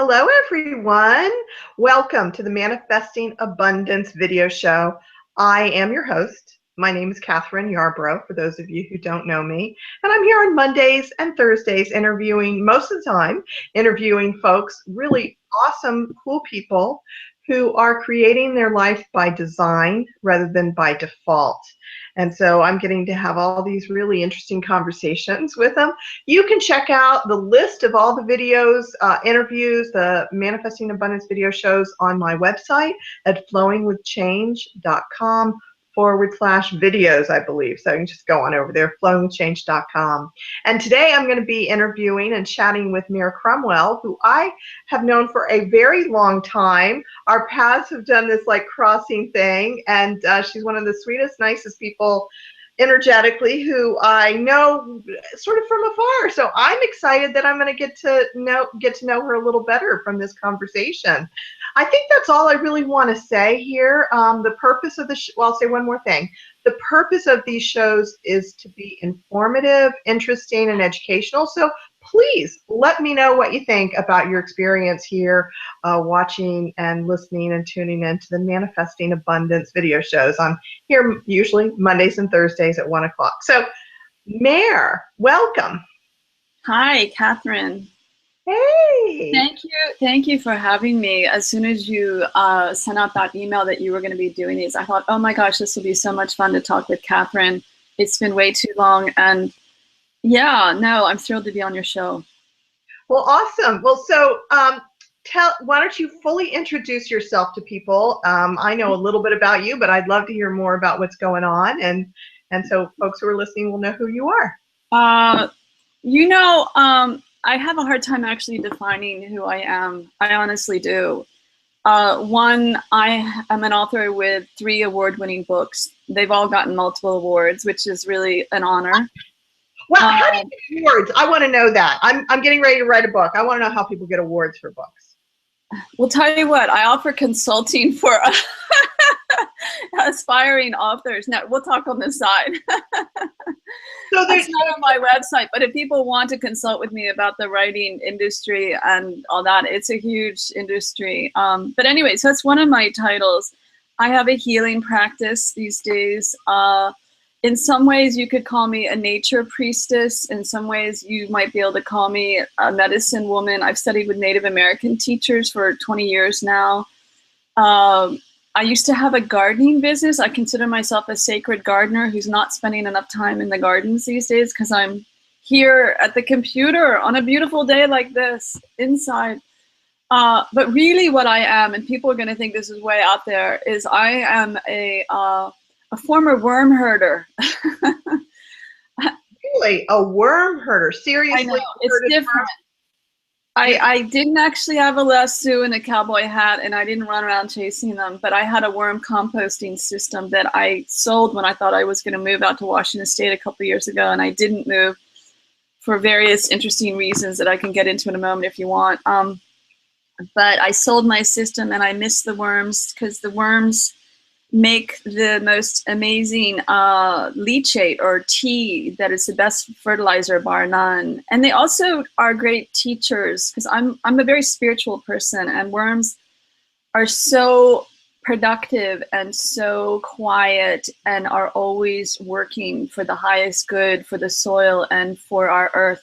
Hello, everyone. Welcome to the Manifesting Abundance video show. I am your host. My name is Kathryn Yarborough, for those of you who don't know me. And I'm here on Mondays and Thursdays interviewing, most of the time, interviewing folks, really awesome, cool people who are creating their life by design rather than by default. And so I'm getting to have all these really interesting conversations with them. You can check out the list of all the videos, interviews, the Manifesting Abundance video shows on my website at flowingwithchange.com/videos, I believe. So you can just go on over there, flowingwithchange.com. And today I'm going to be interviewing and chatting with Mare Cromwell, who I have known for a very long time. Our paths have done this like crossing thing, and she's one of the sweetest, nicest people energetically who I know sort of from afar. So I'm excited that I'm going to get to know her a little better from this conversation. I think that's all I really want to say here. The purpose of the well, I'll say one more thing. The purpose of these shows is to be informative, interesting, and educational. So please let me know what you think about your experience here watching and listening and tuning into the Manifesting Abundance video shows. I'm here usually Mondays and Thursdays at 1 o'clock. So Mare, welcome. Hi, Kathryn. Hey. Thank you for having me. As soon as you sent out that email that you were going to be doing these, I thought, oh my gosh, this will be so much fun to talk with Kathryn. It's been way too long, and yeah, no, I'm thrilled to be on your show. Well, awesome. Well, so why don't you fully introduce yourself to people? I know a little bit about you, but I'd love to hear more about what's going on, and so folks who are listening will know who you are. I have a hard time actually defining who I am. I honestly do. One, I am an author with 3 award-winning books. They've all gotten multiple awards, which is really an honor. Well, how do you get awards? I want to know that. I'm getting ready to write a book. I want to know how people get awards for books. Well, tell you what, I offer consulting for aspiring authors. Now, we'll talk on the side. So that's not on my website, but if people want to consult with me about the writing industry and all that, it's a huge industry. But anyway, so that's one of my titles. I have a healing practice these days. In some ways, you could call me a nature priestess. In some ways, you might be able to call me a medicine woman. I've studied with Native American teachers for 20 years now. I used to have a gardening business. I consider myself a sacred gardener who's not spending enough time in the gardens these days because I'm here at the computer on a beautiful day like this, inside. But really what I am, and people are going to think this is way out there, is I am a former worm herder. Really? A worm herder? Seriously? I know, it's different. I didn't actually have a lasso and a cowboy hat, and I didn't run around chasing them, but I had a worm composting system that I sold when I thought I was going to move out to Washington State a couple of years ago, and I didn't move for various interesting reasons that I can get into in a moment if you want. But I sold my system, and I miss the worms because the worms make the most amazing leachate or tea that is the best fertilizer bar none. And they also are great teachers because I'm a very spiritual person, and worms are so productive and so quiet and are always working for the highest good for the soil and for our earth.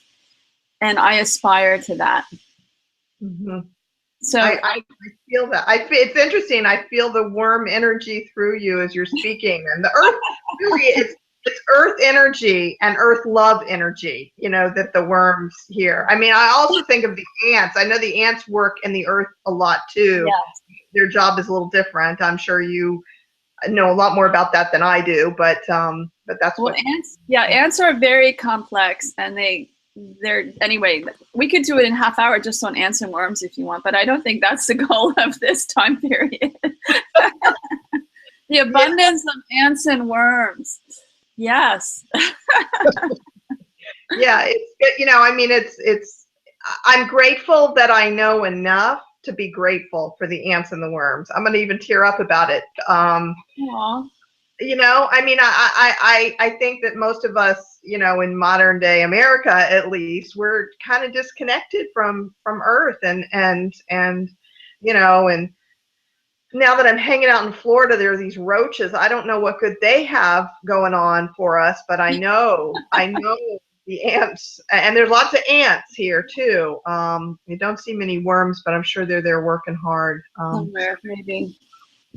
And I aspire to that. Mm-hmm. So I feel that. It's interesting. I feel the worm energy through you as you're speaking, and the earth really it's earth energy and earth love energy. You know that the worms here. I mean, I also think of the ants. I know the ants work in the earth a lot too. Yes. Their job is a little different. I'm sure you know a lot more about that than I do, but that's well, ants are very complex, and anyway, we could do it in a half hour just on ants and worms if you want, but I don't think that's the goal of this time period. The abundance of ants and worms. Yes. Yeah, I mean, I'm grateful that I know enough to be grateful for the ants and the worms. I'm going to even tear up about it. Aww. You know, I mean, I think that most of us, you know, in modern day America, at least, we're kind of disconnected from Earth, and you know, and now that I'm hanging out in Florida, there are these roaches. I don't know what good they have going on for us, but I know the ants, and there's lots of ants here too. You don't see many worms, but I'm sure they're there working hard. Somewhere, maybe.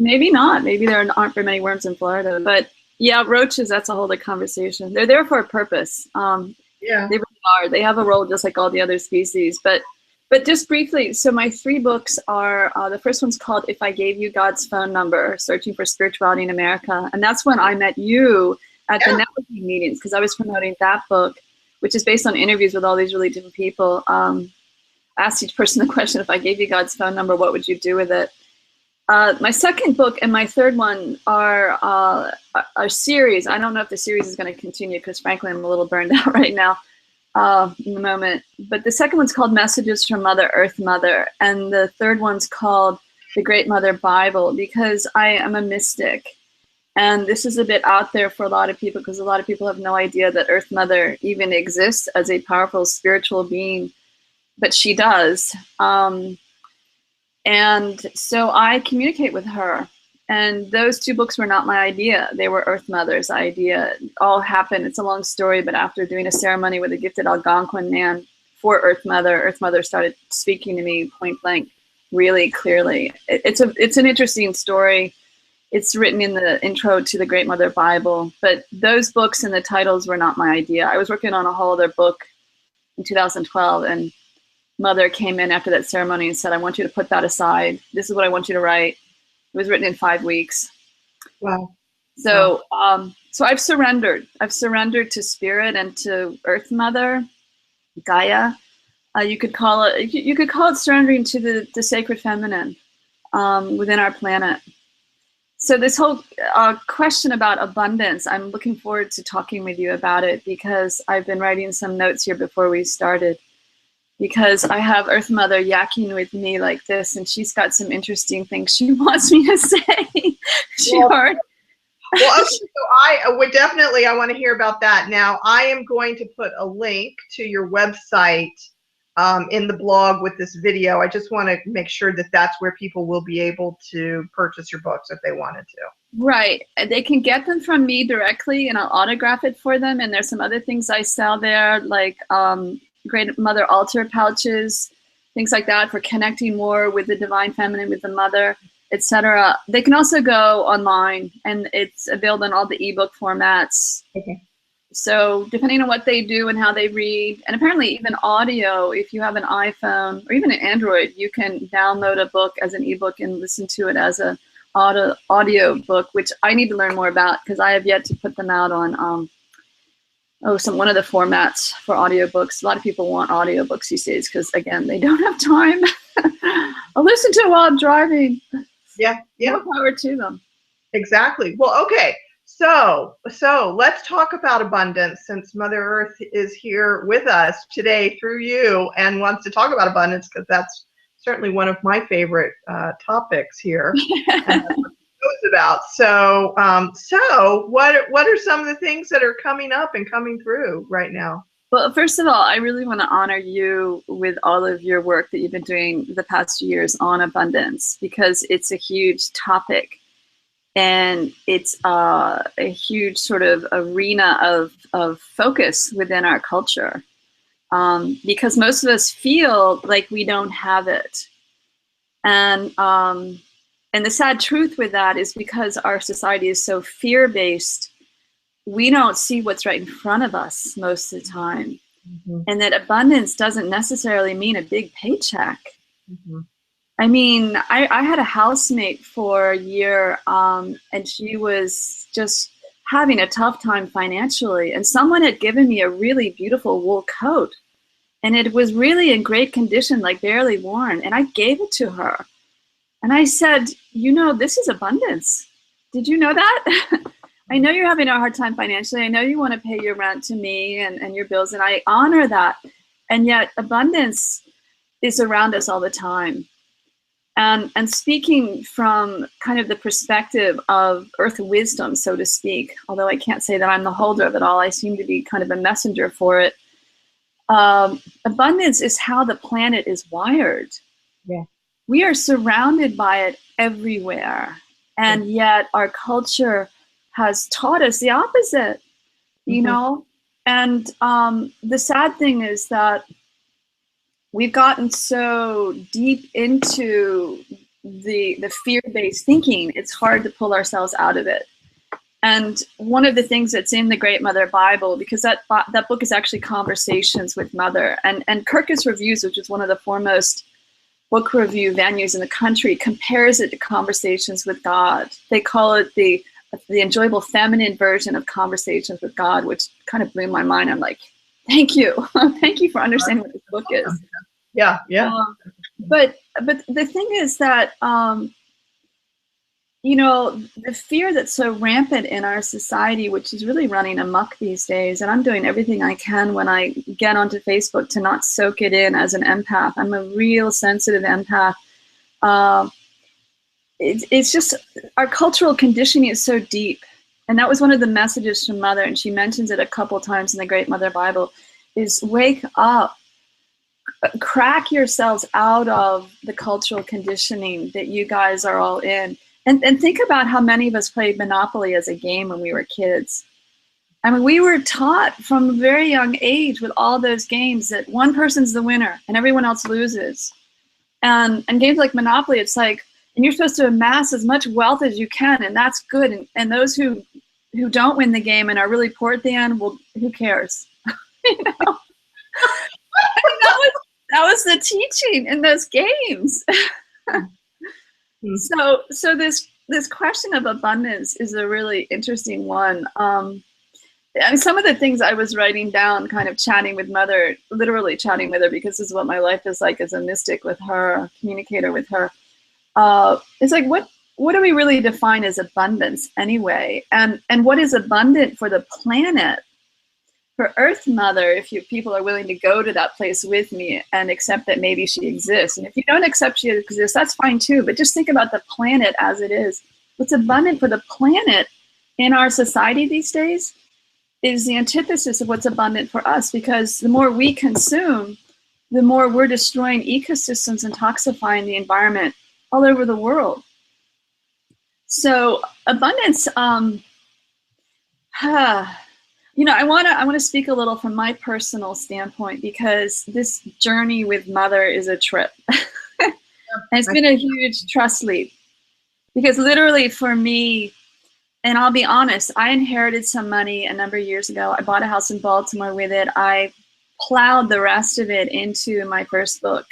Maybe not. Maybe there aren't very many worms in Florida. But yeah, roaches, that's a whole other conversation. They're there for a purpose. Yeah. They really are. They have a role just like all the other species. But just briefly, so my 3 books are, the first one's called If I Gave You God's Phone Number, Searching for Spirituality in America. And that's when I met you at the networking meetings, because I was promoting that book, which is based on interviews with all these really different people. I asked each person the question, if I gave you God's phone number, what would you do with it? My second book and my third one are a series. I don't know if the series is going to continue because frankly, I'm a little burned out right now in the moment. But the second one's called Messages from Mother Earth Mother. And the third one's called The Great Mother Bible, because I am a mystic. And this is a bit out there for a lot of people because a lot of people have no idea that Earth Mother even exists as a powerful spiritual being, but she does. And so I communicate with her. And those 2 books were not my idea. They were Earth Mother's idea. It all happened. It's a long story, but after doing a ceremony with a gifted Algonquin man for Earth Mother started speaking to me point blank, really clearly. It's an interesting story. It's written in the intro to the Great Mother Bible, but those books and the titles were not my idea. I was working on a whole other book in 2012, and Mother came in after that ceremony and said, I want you to put that aside. This is what I want you to write. It was written in 5 weeks. Wow. So, so I've surrendered. I've surrendered to Spirit and to Earth Mother, Gaia. You could call it surrendering to the sacred feminine within our planet. So this whole question about abundance, I'm looking forward to talking with you about it because I've been writing some notes here before we started. Because I have Earth Mother yakking with me like this, and she's got some interesting things she wants me to say. Sure. Well, okay, so I would definitely, I want to hear about that. Now, I am going to put a link to your website in the blog with this video. I just want to make sure that that's where people will be able to purchase your books if they wanted to. Right. They can get them from me directly, and I'll autograph it for them. And there's some other things I sell there, like Great Mother altar pouches, things like that for connecting more with the Divine Feminine, with the Mother, etc. They can also go online, and it's available in all the ebook formats. Okay. So depending on what they do and how they read, and apparently even audio, if you have an iPhone or even an Android, you can download a book as an ebook and listen to it as a audio book, which I need to learn more about because I have yet to put them out on one of the formats for audiobooks. A lot of people want audiobooks these days because, again, they don't have time. I'll listen to it while I'm driving. Yeah. More power to them. Exactly. Well, okay. So let's talk about abundance, since Mother Earth is here with us today through you and wants to talk about abundance, because that's certainly one of my favorite topics here. About. So what are some of the things that are coming up and coming through right now? Well, first of all, I really want to honor you with all of your work that you've been doing the past few years on abundance, because it's a huge topic and it's a huge sort of arena of focus within our culture, because most of us feel like we don't have it. And the sad truth with that is because our society is so fear-based, we don't see what's right in front of us most of the time. Mm-hmm. And that abundance doesn't necessarily mean a big paycheck. Mm-hmm. I mean, I had a housemate for a year, and she was just having a tough time financially. And someone had given me a really beautiful wool coat. And it was really in great condition, like barely worn. And I gave it to her. And I said, you know, this is abundance. Did you know that? I know you're having a hard time financially. I know you want to pay your rent to me and your bills, and I honor that. And yet abundance is around us all the time. And speaking from kind of the perspective of earth wisdom, so to speak, although I can't say that I'm the holder of it all, I seem to be kind of a messenger for it. Abundance is how the planet is wired. Yeah. We are surrounded by it everywhere. And yet our culture has taught us the opposite, you know? And the sad thing is that we've gotten so deep into the fear-based thinking, it's hard to pull ourselves out of it. And one of the things that's in the Great Mother Bible, because that book is actually Conversations with Mother, and Kirkus Reviews, which is one of the foremost book review venues in the country, compares it to Conversations with God. They call it the enjoyable feminine version of Conversations with God, which kind of blew my mind. I'm like, thank you. Thank you for understanding what this book is. Yeah, yeah. But the thing is that, you know, the fear that's so rampant in our society, which is really running amok these days, and I'm doing everything I can when I get onto Facebook to not soak it in as an empath. I'm a real sensitive empath. It's just, our cultural conditioning is so deep. And that was one of the messages from Mother, and she mentions it a couple times in the Great Mother Bible, is wake up, crack yourselves out of the cultural conditioning that you guys are all in. And think about how many of us played Monopoly as a game when we were kids. I mean, we were taught from a very young age with all those games that one person's the winner and everyone else loses. And games like Monopoly, it's like, and you're supposed to amass as much wealth as you can, and that's good. And those who don't win the game and are really poor at the end, well, who cares? You know? I mean, that was the teaching in those games. So this question of abundance is a really interesting one. And some of the things I was writing down, kind of chatting with Mother, literally chatting with her, because this is what my life is like as a mystic with her, communicator with her. It's like, what do we really define as abundance anyway? And what is abundant for the planet? For Earth Mother, if people are willing to go to that place with me and accept that maybe she exists. And if you don't accept she exists, that's fine too. But just think about the planet as it is. What's abundant for the planet in our society these days is the antithesis of what's abundant for us, because the more we consume, the more we're destroying ecosystems and toxifying the environment all over the world. So abundance, you know, I want to speak a little from my personal standpoint, because this journey with Mother is a trip. And it's been a huge trust leap, because literally for me, and I'll be honest, I inherited some money a number of years ago. I bought a house in Baltimore with it. I plowed the rest of it into my first book,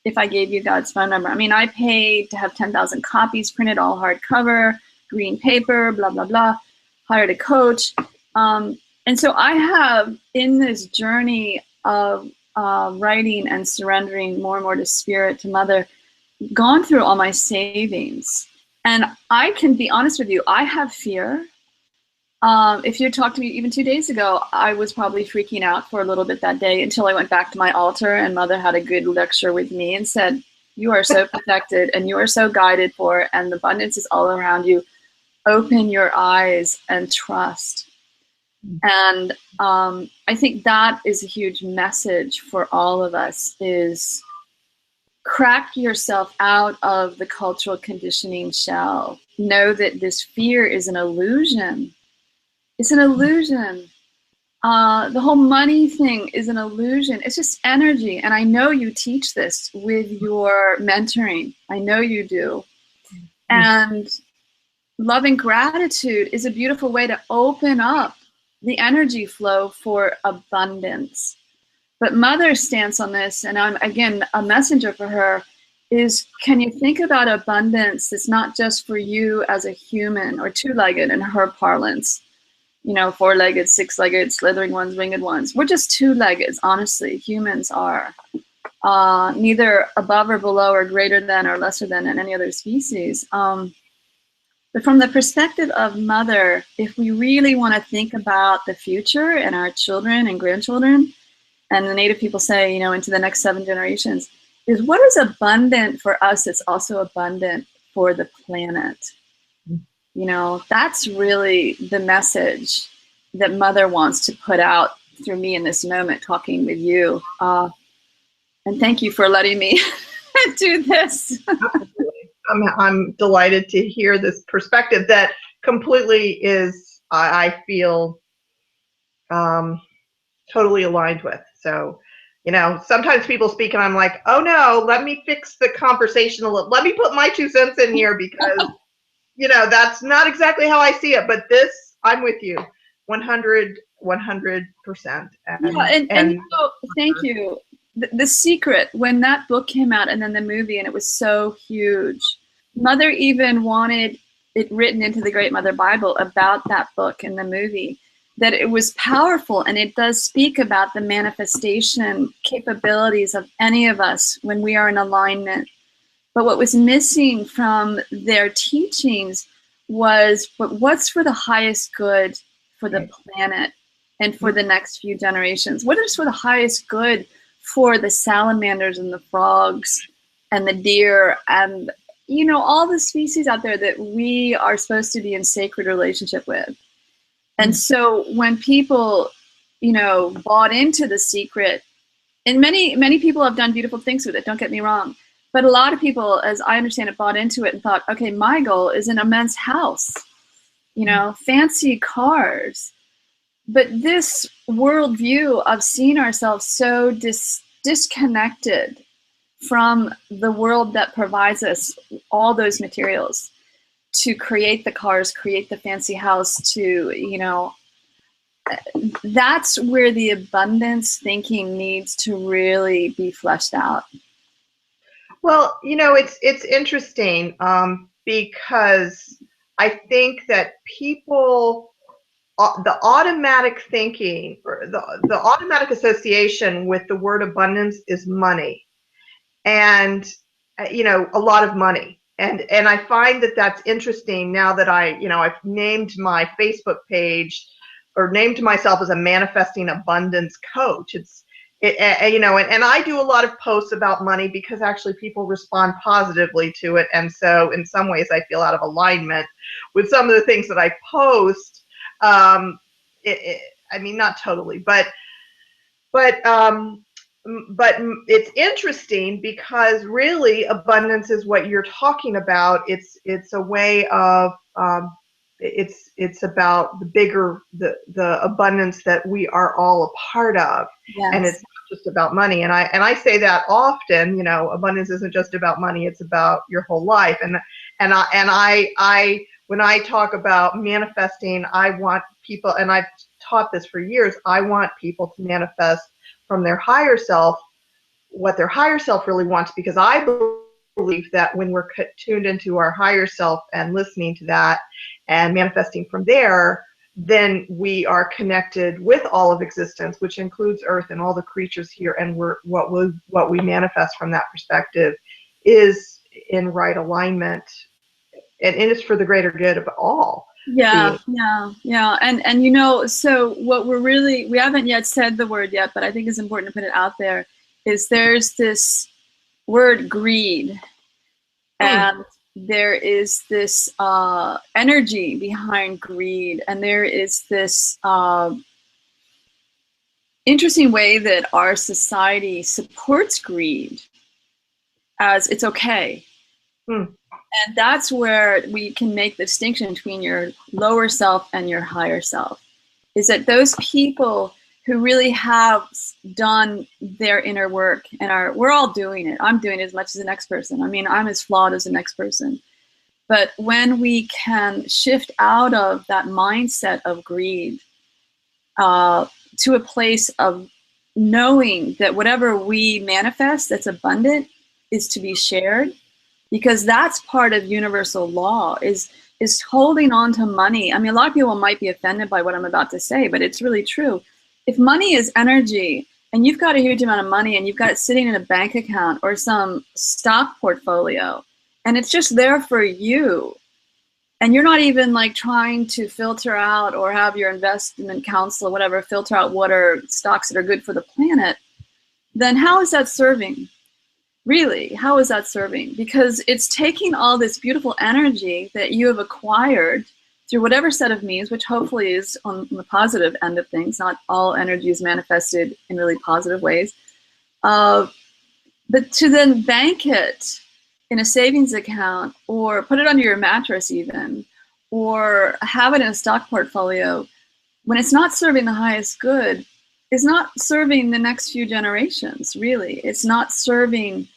If I Gave You God's Phone Number. I mean, I paid to have 10,000 copies printed, all hardcover, green paper, blah, blah, blah, hired a coach. And so I have, in this journey of writing and surrendering more and more to Spirit, to Mother, gone through all my savings. And I can be honest with you, I have fear. If you talked to me even 2 days ago, I was probably freaking out for a little bit that day, until I went back to my altar and Mother had a good lecture with me and said, you are so protected and you are so guided for, and the abundance is all around you. Open your eyes and trust. And I think that is a huge message for all of us, is crack yourself out of the cultural conditioning shell. Know that this fear is an illusion. It's an illusion. The whole money thing is an illusion. It's just energy. And I know you teach this with your mentoring. I know you do. And love and gratitude is a beautiful way to open up the energy flow for abundance. But Mother's stance on this, and I'm again a messenger for her, is, can you think about abundance that's not just for you as a human, or two-legged in her parlance, you know, four-legged, six-legged, slithering ones, winged ones. We're just two-legged, honestly. Humans are neither above or below or greater than or lesser than any other species. But from the perspective of Mother, if we really want to think about the future and our children and grandchildren, and the Native people say, you know, into the next 7 generations, is what is abundant for us, it's also abundant for the planet. You know, that's really the message that Mother wants to put out through me in this moment, talking with you. And thank you for letting me do this. I'm delighted to hear this perspective that completely is, I feel, totally aligned with. So, you know, sometimes people speak and I'm like, oh no, let me fix the conversation a little. Let me put my 2 cents in here because, you know, that's not exactly how I see it. But this, I'm with you, 100%. And you know, thank you. The Secret, when that book came out and then the movie, and it was so huge, Mother even wanted it written into the Great Mother Bible about that book and the movie, that it was powerful, and it does speak about the manifestation capabilities of any of us when we are in alignment. But what was missing from their teachings was, but what's for the highest good for the planet and for the next few generations? What is for the highest good for the salamanders and the frogs and the deer and, you know, all the species out there that we are supposed to be in sacred relationship with? And so when people, you know, bought into the Secret, and many people have done beautiful things with it, don't get me wrong, but a lot of people, as I understand it, bought into it and thought, okay, my goal is an immense house, you know, fancy cars. But this worldview of seeing ourselves so disconnected from the world that provides us all those materials to create the cars, create the fancy house, to, you know, that's where the abundance thinking needs to really be fleshed out. Well, you know, it's interesting because I think that people, the automatic thinking or the automatic association with the word abundance is money, and you know, a lot of money. And I find that that's interesting now that I've named my Facebook page, or named myself as a manifesting abundance coach. You know, and I do a lot of posts about money because actually people respond positively to it. And so in some ways I feel out of alignment with some of the things that I post. I mean, not totally, but it's interesting because really abundance is what you're talking about. It's a way of it's about the bigger, the abundance that we are all a part of. Yes. And it's not just about money. And I say that often, you know, abundance isn't just about money, it's about your whole life. And I when I talk about manifesting, I want people, and I've taught this for years, I want people to manifest from their higher self what their higher self really wants, because I believe that when we're tuned into our higher self and listening to that and manifesting from there, then we are connected with all of existence, which includes Earth and all the creatures here, and what we manifest from that perspective is in right alignment, and it's for the greater good of all. Yeah. And you know, so what we haven't yet said the word yet, but I think it's important to put it out there, is there's this word greed, and there is this energy behind greed, and there is this interesting way that our society supports greed as it's okay. And that's where we can make the distinction between your lower self and your higher self, is that those people who really have done their inner work, and we're all doing it. I'm doing it as much as the next person. I mean, I'm as flawed as the next person. But when we can shift out of that mindset of greed to a place of knowing that whatever we manifest that's abundant is to be shared, because that's part of universal law, is holding on to money. I mean, a lot of people might be offended by what I'm about to say, but it's really true. If money is energy, and you've got a huge amount of money and you've got it sitting in a bank account or some stock portfolio, and it's just there for you, and you're not even like trying to filter out or have your investment counsel or whatever filter out what are stocks that are good for the planet, then how is that serving? Really, how is that serving? Because it's taking all this beautiful energy that you have acquired through whatever set of means, which hopefully is on the positive end of things. Not all energy is manifested in really positive ways. But to then bank it in a savings account, or put it under your mattress even, or have it in a stock portfolio, when it's not serving the highest good, is not serving the next few generations, really. It's not serving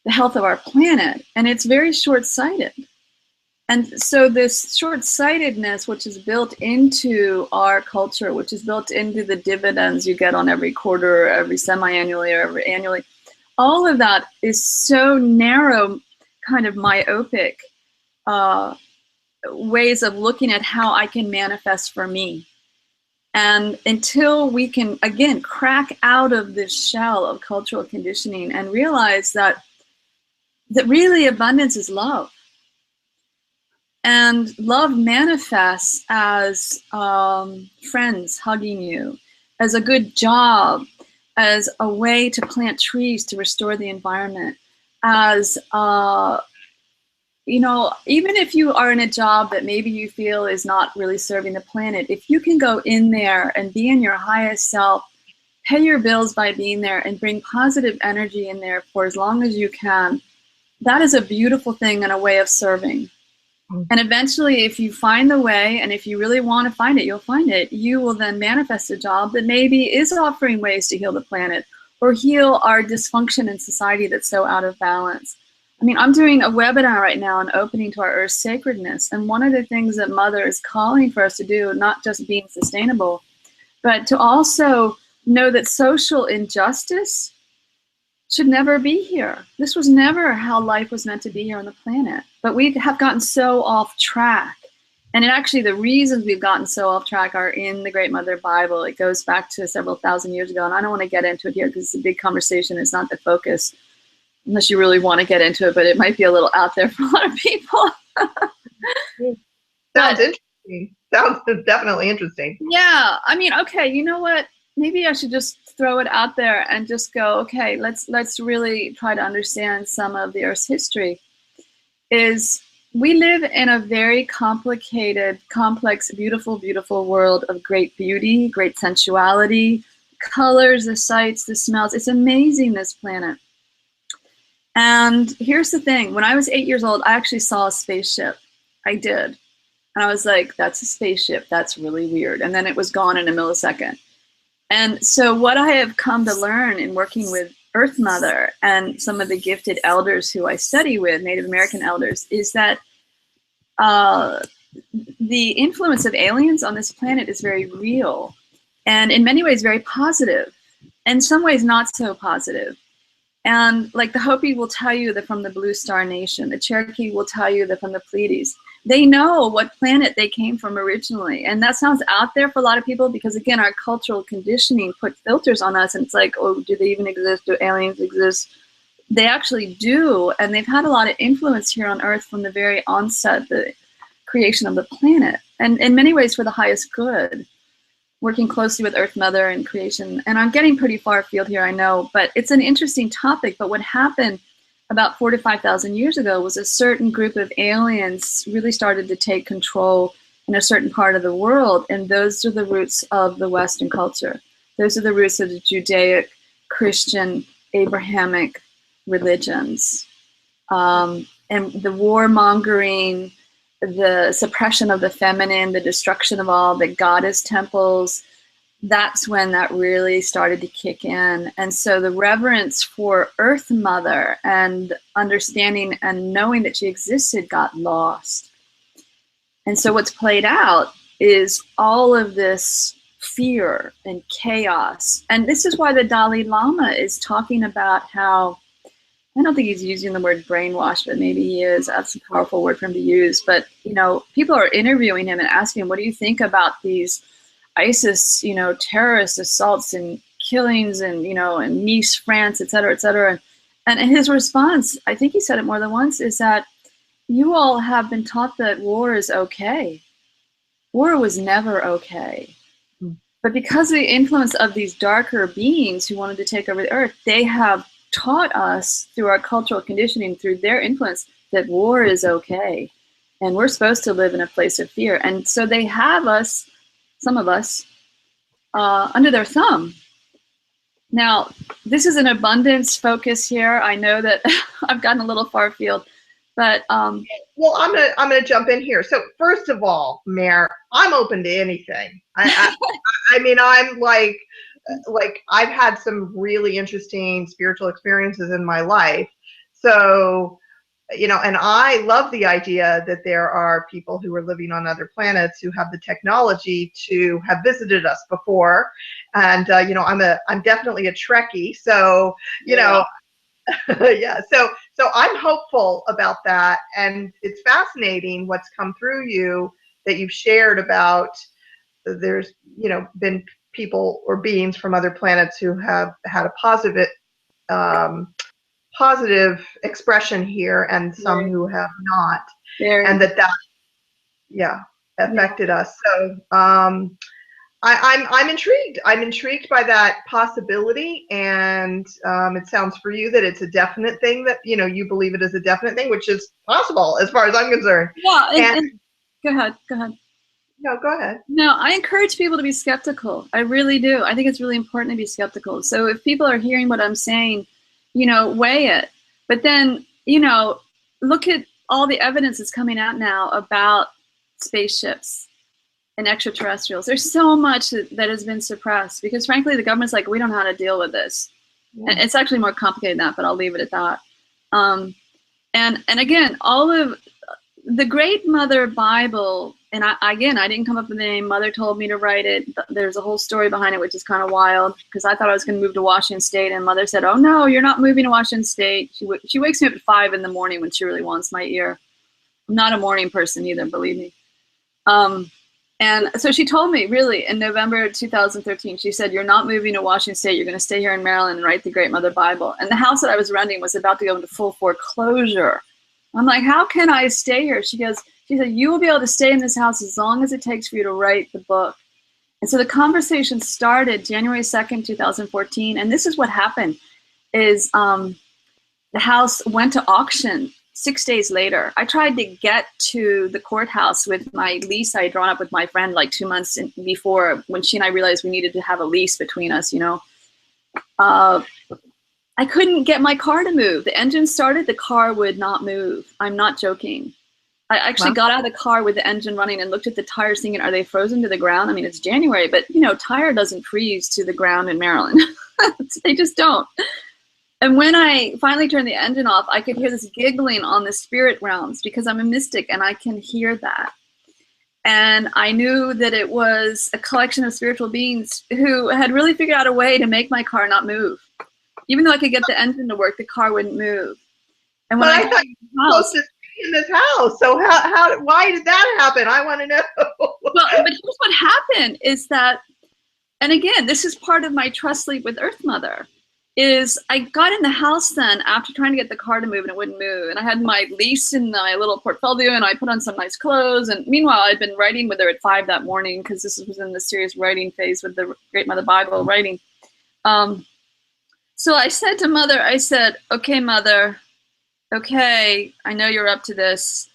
the health of our planet, and it's very short-sighted. And so this short-sightedness, which is built into our culture, which is built into the dividends you get on every quarter, or every semi-annually, or every annually, all of that is so narrow, kind of myopic ways of looking at how I can manifest for me. And until we can, again, crack out of this shell of cultural conditioning and realize that really abundance is love. And love manifests as friends hugging you, as a good job, as a way to plant trees to restore the environment, as, you know, even if you are in a job that maybe you feel is not really serving the planet, if you can go in there and be in your highest self, pay your bills by being there, and bring positive energy in there for as long as you can, that is a beautiful thing and a way of serving. And eventually, if you find the way, and if you really want to find it, you'll find it. You will then manifest a job that maybe is offering ways to heal the planet or heal our dysfunction in society that's so out of balance. I mean, I'm doing a webinar right now on opening to our Earth's sacredness. And one of the things that Mother is calling for us to do, not just being sustainable, but to also know that social injustice should never be here. This was never how life was meant to be here on the planet. But we have gotten so off track. And actually the reasons we've gotten so off track are in the Great Mother Bible. It goes back to several thousand years ago. And I don't want to get into it here because it's a big conversation. It's not the focus, unless you really want to get into it, but it might be a little out there for a lot of people. Sounds interesting. Sounds definitely interesting. Yeah. I mean, okay, you know what? Maybe I should just throw it out there and just go, okay, let's really try to understand some of the Earth's history. Is we live in a very complicated, complex, beautiful, beautiful world of great beauty, great sensuality, colors, the sights, the smells. It's amazing, this planet. And here's the thing. When I was 8 years old, I actually saw a spaceship. I did. And I was like, that's a spaceship. That's really weird. And then it was gone in a millisecond. And so what I have come to learn in working with Earth Mother and some of the gifted elders who I study with, Native American elders, is that the influence of aliens on this planet is very real, and in many ways very positive, in some ways not so positive. And like the Hopi will tell you they're from the Blue Star Nation, the Cherokee will tell you they're from the Pleiades. They know what planet they came from originally. And that sounds out there for a lot of people because, again, our cultural conditioning put filters on us. And it's like, oh, do they even exist? Do aliens exist? They actually do. And they've had a lot of influence here on Earth from the very onset, the creation of the planet. And in many ways for the highest good, working closely with Earth Mother and creation. And I'm getting pretty far afield here, I know, but it's an interesting topic. But what happened about 4,000 to 5,000 years ago was a certain group of aliens really started to take control in a certain part of the world. And those are the roots of the Western culture. Those are the roots of the Judaic, Christian, Abrahamic religions. And the warmongering, the suppression of the feminine, the destruction of all the goddess temples, that's when that really started to kick in. And so the reverence for Earth Mother and understanding and knowing that she existed got lost. And so what's played out is all of this fear and chaos. And this is why the Dalai Lama is talking about how, I don't think he's using the word brainwash, but maybe he is. That's a powerful word for him to use. But, you know, people are interviewing him and asking him, what do you think about these ISIS, you know, terrorist assaults and killings and, you know, in Nice, France, et cetera, et cetera. And his response, I think he said it more than once, is that you all have been taught that war is okay. War was never okay. But because of the influence of these darker beings who wanted to take over the earth, they have taught us through our cultural conditioning, through their influence, that war is okay. And we're supposed to live in a place of fear. And so they have us, some of us, under their thumb. Now, this is an abundance focus here. I know that I've gotten a little far afield, but well, I'm gonna jump in here. So first of all, Mare, I'm open to anything. I mean, I'm like I've had some really interesting spiritual experiences in my life. So, you know, and I love the idea that there are people who are living on other planets who have the technology to have visited us before. And, you know, I'm definitely a Trekkie. So, you know, yeah. So I'm hopeful about that. And it's fascinating what's come through you that you've shared about there's, you know, been people or beings from other planets who have had a positive expression here, and some who have not, and that yeah affected us. So I'm intrigued. I'm intrigued by that possibility, and it sounds for you that it's a definite thing, that, you know, you believe it is a definite thing, which is possible as far as I'm concerned. Yeah, and go ahead. No, go ahead. No, I encourage people to be skeptical. I really do. I think it's really important to be skeptical. So if people are hearing what I'm saying, you know, weigh it. But then, you know, look at all the evidence that's coming out now about spaceships and extraterrestrials. There's so much that has been suppressed because, frankly, the government's like, we don't know how to deal with this. Yeah. And it's actually more complicated than that, but I'll leave it at that. And again, all of the Great Mother Bible, and I didn't come up with the name. Mother told me to write it. There's a whole story behind it, which is kind of wild, because I thought I was going to move to Washington State, and Mother said, "Oh no, you're not moving to Washington State." She wakes me up at 5 in the morning when she really wants my ear. I'm not a morning person either, believe me. And so she told me, really, in November 2013, she said, "You're not moving to Washington State. You're going to stay here in Maryland and write the Great Mother Bible." And the house that I was renting was about to go into full foreclosure. I'm like, "How can I stay here?" She said, "You will be able to stay in this house as long as it takes for you to write the book." And so the conversation started January 2nd, 2014. And this is what happened is the house went to auction 6 days later. I tried to get to the courthouse with my lease I had drawn up with my friend like 2 months before, when she and I realized we needed to have a lease between us, you know. I couldn't get my car to move. The engine started, the car would not move. I'm not joking. I actually got out of the car with the engine running and looked at the tires thinking, are they frozen to the ground? I mean, it's January, but, you know, tire doesn't freeze to the ground in Maryland. They just don't. And when I finally turned the engine off, I could hear this giggling on the spirit realms, because I'm a mystic and I can hear that. And I knew that it was a collection of spiritual beings who had really figured out a way to make my car not move. Even though I could get the engine to work, the car wouldn't move. And when I thought you were supposed to stay in this house, so why did that happen? I want to know. Well, but here's what happened is that, and again, this is part of my trust sleep with Earth Mother, is I got in the house then after trying to get the car to move and it wouldn't move. And I had my lease in my little portfolio and I put on some nice clothes. And meanwhile, I'd been writing with her at 5 that morning, because this was in the serious writing phase with the Great Mother Bible writing. So I said to Mother, I said, "Okay, Mother, okay, I know you're up to this."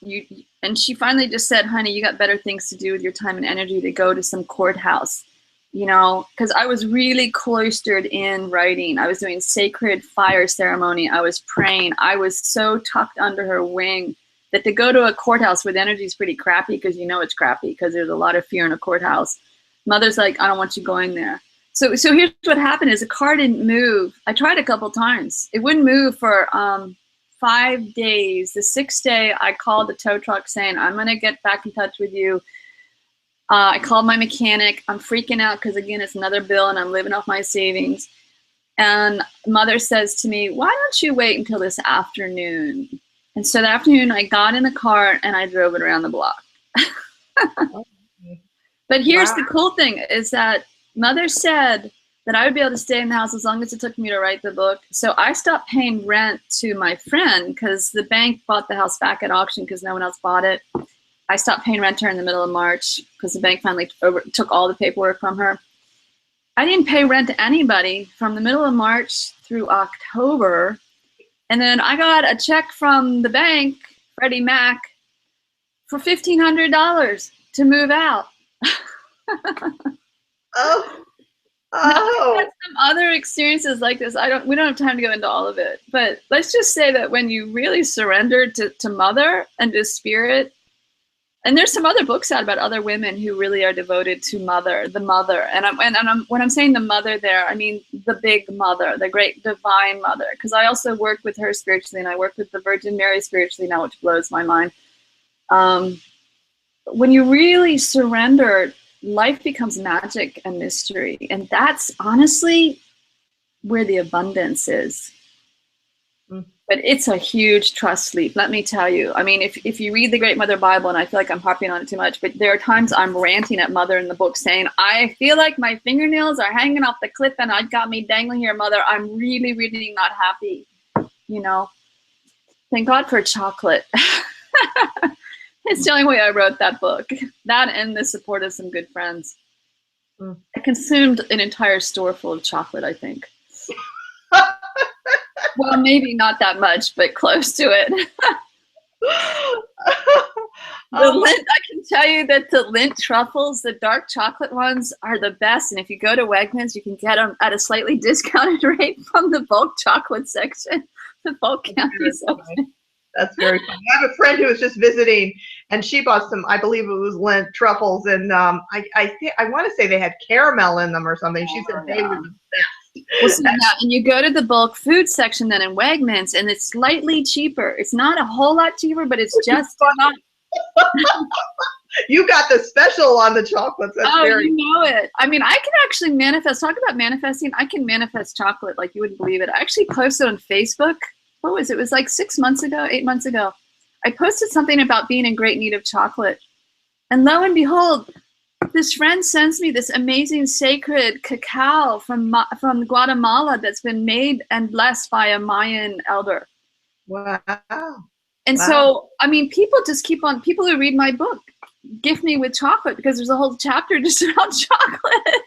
And she finally just said, "Honey, you got better things to do with your time and energy to go to some courthouse." You know, because I was really cloistered in writing. I was doing sacred fire ceremony. I was praying. I was so tucked under her wing that to go to a courthouse where the energy is pretty crappy, because you know it's crappy because there's a lot of fear in a courthouse. Mother's like, "I don't want you going there." So here's what happened is the car didn't move. I tried a couple times. It wouldn't move for 5 days. The 6th day, I called the tow truck saying, "I'm going to get back in touch with you." I called my mechanic. I'm freaking out because, again, it's another bill and I'm living off my savings. And Mother says to me, "Why don't you wait until this afternoon?" And so that afternoon, I got in the car and I drove it around the block. But here's the cool thing is that Mother said that I would be able to stay in the house as long as it took me to write the book. So I stopped paying rent to my friend because the bank bought the house back at auction because no one else bought it. I stopped paying rent to her in the middle of March because the bank finally took all the paperwork from her. I didn't pay rent to anybody from the middle of March through October. And then I got a check from the bank, Freddie Mac, for $1,500 to move out. Oh, Now, I've had oh. some other experiences like this. We don't have time to go into all of it, but let's just say that when you really surrender to Mother and to Spirit, and there's some other books out about other women who really are devoted to Mother, the Mother. And when I'm saying the Mother there, I mean the big Mother, the great divine Mother, because I also work with her spiritually, and I work with the Virgin Mary spiritually now, which blows my mind. When you really surrender, life becomes magic and mystery. And that's honestly where the abundance is. But it's a huge trust leap, let me tell you. I mean, if you read the Great Mother Bible, and I feel like I'm harping on it too much, but there are times I'm ranting at Mother in the book saying, I feel like my fingernails are hanging off the cliff and I've got me dangling here, Mother. I'm really, really not happy. You know, thank God for chocolate. It's the only way I wrote that book. That and the support of some good friends. I consumed an entire store full of chocolate, I think. Well, maybe not that much, but close to it. The Lindt, I can tell you that the Lindt truffles, the dark chocolate ones, are the best. And if you go to Wegmans, you can get them at a slightly discounted rate from the bulk chocolate section, the bulk candy section. That's very funny. I have a friend who was just visiting, and she bought some, I believe it was Lindt truffles, and I want to say they had caramel in them or something. She said they were the best. Well, so and you go to the bulk food section then in Wegmans, and it's slightly cheaper. It's not a whole lot cheaper, but it's just enough. You got the special on the chocolates. That's you know it. I mean, I can actually manifest. Talk about manifesting. I can manifest chocolate like you wouldn't believe it. I actually posted on Facebook. What was it? It was like 6 months ago, 8 months ago. I posted something about being in great need of chocolate. And lo and behold, this friend sends me this amazing sacred cacao from Guatemala that's been made and blessed by a Mayan elder. Wow. And so, I mean, people who read my book gift me with chocolate because there's a whole chapter just about chocolate.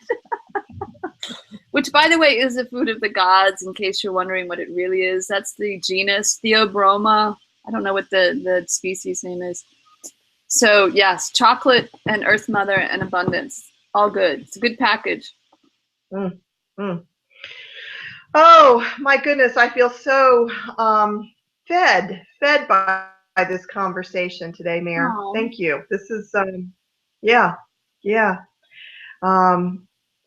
Which, by the way, is the food of the gods, in case you're wondering what it really is. That's the genus Theobroma. I don't know what the species name is. So, yes, chocolate and Earth Mother and abundance. All good. It's a good package. Oh, my goodness. I feel so fed by this conversation today, Mare. Thank you. This is, yeah.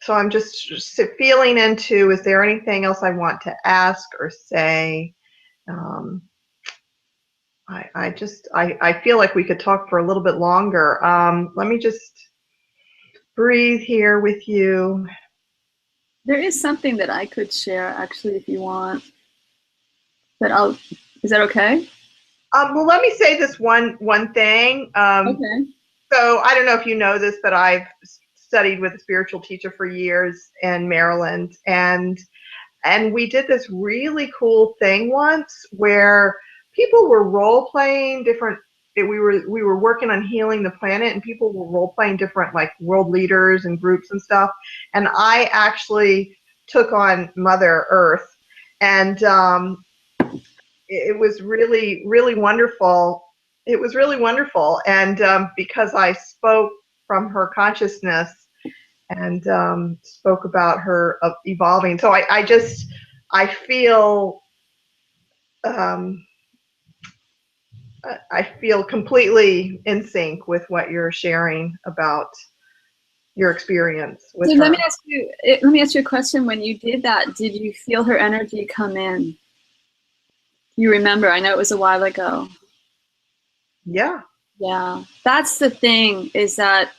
So I'm just feeling into, is there anything else I want to ask or say? I feel like we could talk for a little bit longer. Let me just breathe here with you. There is something that I could share, actually, if you want. But is that okay? Well, let me say this one thing. Okay. So I don't know if you know this, but I've studied with a spiritual teacher for years in Maryland, and we did this really cool thing once where people were role playing different. We were working on healing the planet, and people were role playing different like world leaders and groups and stuff. And I actually took on Mother Earth, and it was really, really wonderful. It was really wonderful, and because I spoke from her consciousness and spoke about her evolving. So I feel I feel completely in sync with what you're sharing about your experience with her. Let me ask you a question. When you did that, did you feel her energy come in? You remember? I know it was a while ago. Yeah. Yeah. That's the thing, is that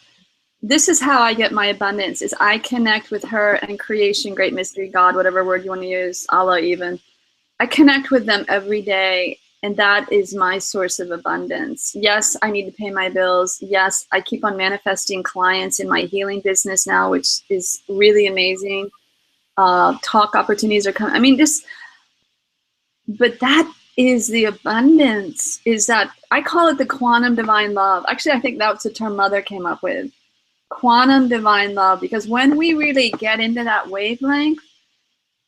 this is how I get my abundance, is I connect with her and creation, great mystery, God, whatever word you want to use, Allah even. I connect with them every day, and that is my source of abundance. Yes, I need to pay my bills. Yes, I keep on manifesting clients in my healing business now, which is really amazing. Talk opportunities are coming. I mean, but that is the abundance, is that I call it the quantum divine love. Actually, I think that's the term Mother came up with. quantum divine love, because when we really get into that wavelength,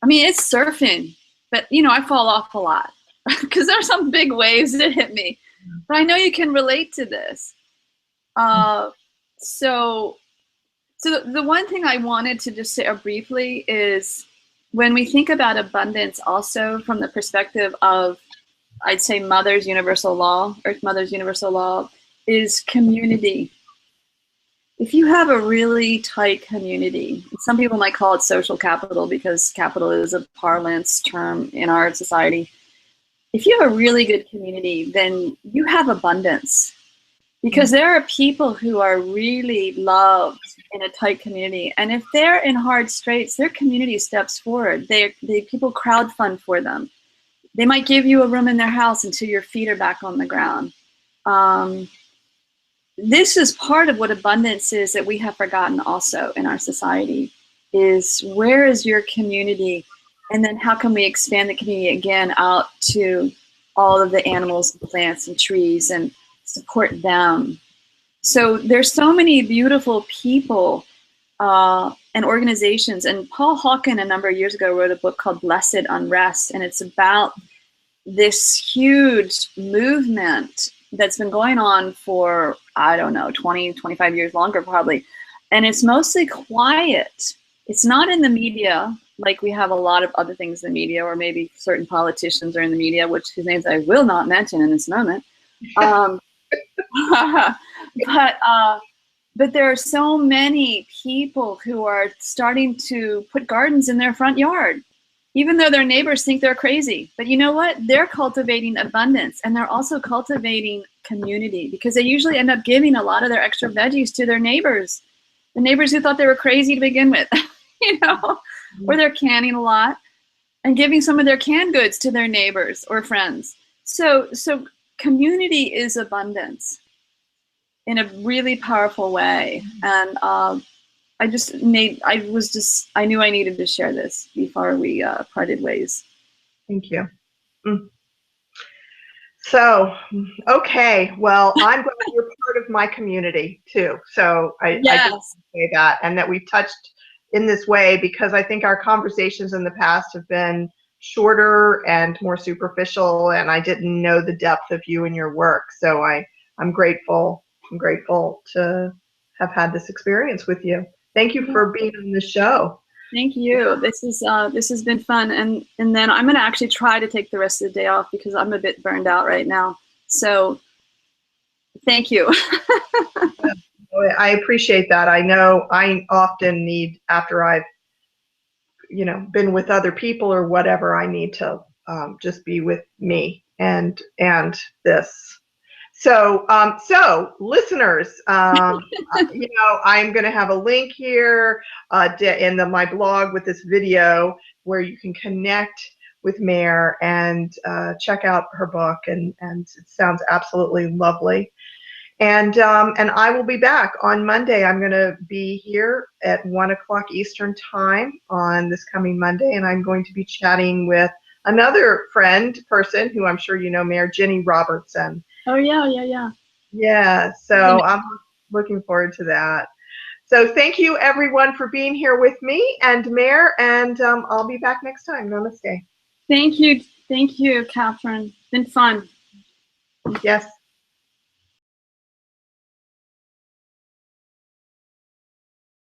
I mean, it's surfing, but you know, I fall off a lot because there's some big waves that hit me. But I know you can relate to this. So the one thing I wanted to just say briefly is when we think about abundance, also from the perspective of, I'd say, Mother's universal law, Earth Mother's universal law, is community. If you have a really tight community, some people might call it social capital because capital is a parlance term in our society. If you have a really good community, then you have abundance, because there are people who are really loved in a tight community. And if they're in hard straits, their community steps forward. People crowdfund for them. They might give you a room in their house until your feet are back on the ground. This is part of what abundance is that we have forgotten also in our society, is where is your community? And then how can we expand the community again out to all of the animals, and plants, and trees, and support them? So there's so many beautiful people and organizations. And Paul Hawken, a number of years ago, wrote a book called Blessed Unrest. And it's about this huge movement that's been going on for, I don't know, 20, 25 years longer probably. And it's mostly quiet. It's not in the media, like we have a lot of other things in the media, or maybe certain politicians are in the media, whose names I will not mention in this moment. But there are so many people who are starting to put gardens in their front yard, even though their neighbors think they're crazy. But you know what? They're cultivating abundance, and they're also cultivating community, because they usually end up giving a lot of their extra veggies to their neighbors, the neighbors who thought they were crazy to begin with, you know, or they're canning a lot and giving some of their canned goods to their neighbors or friends. So community is abundance in a really powerful way. And I knew I needed to share this before we parted ways. Thank you. So, okay, well, I'm glad you're part of my community too. So I just say that, and that we've touched in this way, because I think our conversations in the past have been shorter and more superficial, and I didn't know the depth of you and your work. So I'm grateful. I'm grateful to have had this experience with you. Thank you for being on the show. Thank you. This has been fun, and then I'm going to actually try to take the rest of the day off because I'm a bit burned out right now. So thank you. I appreciate that. I know I often need, after I've been with other people or whatever, I need to just be with me and this. So, listeners, I'm going to have a link here in my blog with this video where you can connect with Mare and check out her book, and it sounds absolutely lovely. And I will be back on Monday. I'm going to be here at 1 o'clock Eastern time on this coming Monday, and I'm going to be chatting with another person who I'm sure you know, Mare, Jenny Robertson. Oh, yeah. Yeah, so I'm looking forward to that. So thank you, everyone, for being here with me and Mare, and I'll be back next time. Namaste. Thank you, Kathryn. It's been fun. Yes.